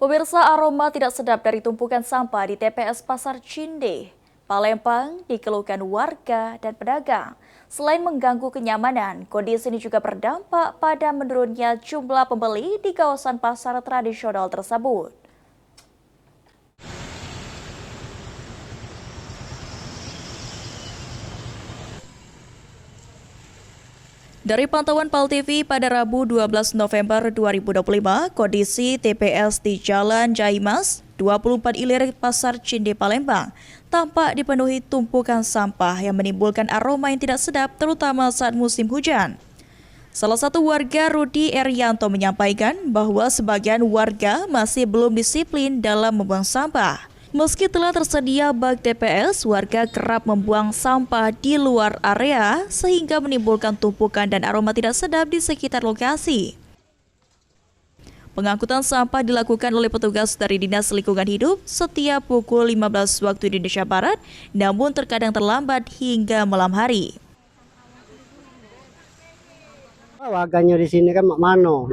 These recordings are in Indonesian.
Pemirsa, aroma tidak sedap dari tumpukan sampah di TPS Pasar Cinde, Palembang dikeluhkan warga dan pedagang. Selain mengganggu kenyamanan, kondisi ini juga berdampak pada menurunnya jumlah pembeli di kawasan pasar tradisional tersebut. Dari pantauan PAL TV pada Rabu 12 November 2025, kondisi TPS di Jalan Jaimas, 24 Ilir Pasar Cinde Palembang, tampak dipenuhi tumpukan sampah yang menimbulkan aroma yang tidak sedap terutama saat musim hujan. Salah satu warga, Rudi Erianto, menyampaikan bahwa sebagian warga masih belum disiplin dalam membuang sampah. Meski telah tersedia bak TPS, warga kerap membuang sampah di luar area sehingga menimbulkan tumpukan dan aroma tidak sedap di sekitar lokasi. Pengangkutan sampah dilakukan oleh petugas dari Dinas Lingkungan Hidup setiap pukul 15 waktu Indonesia Barat, namun terkadang terlambat hingga malam hari. Warganya di sini kan mano,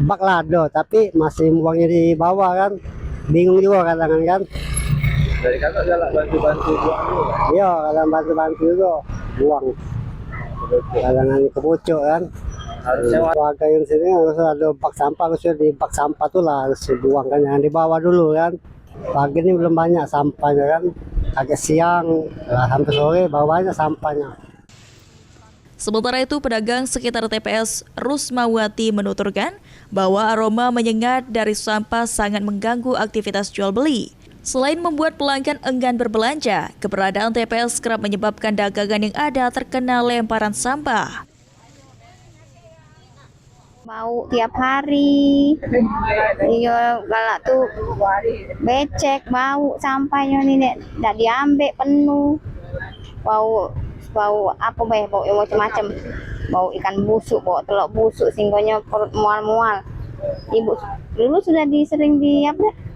bak lado, tapi masih buangnya di bawah kan, bingung juga kadang kan. Dari kakak galak bantu-bantu buang dulu kan? Iya, kadang bantu-bantu juga buang. Kadang ke pucuk kan. Harusnya Warga yang sini harus ada bak sampah, harusnya di bak sampah tuh lah harus dibuang kan, jangan di bawah dulu kan. Pagi ini belum banyak sampahnya kan, agak siang, sampai sore bawahnya sampahnya. Sementara itu, pedagang sekitar TPS Rusmawati menuturkan bahwa aroma menyengat dari sampah sangat mengganggu aktivitas jual beli. Selain membuat pelanggan enggan berbelanja, keberadaan TPS kerap menyebabkan dagangan yang ada terkena lemparan sampah. Bau tiap hari, iya galak tuh becek, bau sampahnya nih, tidak diambil penuh, bau apa bau yang macam-macam, bau ikan busuk, bau telur busuk, sehingga perut mual-mual. Ibu dulu sudah sering di apa?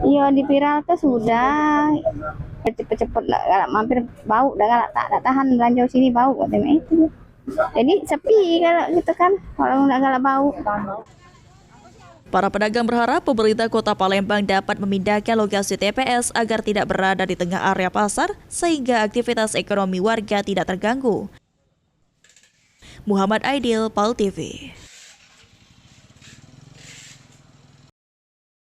Iya di viral tuh sudah cepet-cepet galak mampir bau, dah galak tak tahan belanja sini bau katanya itu. Jadi sepi kalau gitu kan, kalau nggak galak bau. Para pedagang berharap pemerintah Kota Palembang dapat memindahkan lokasi TPS agar tidak berada di tengah area pasar sehingga aktivitas ekonomi warga tidak terganggu. Muhammad Aidil, PAL TV.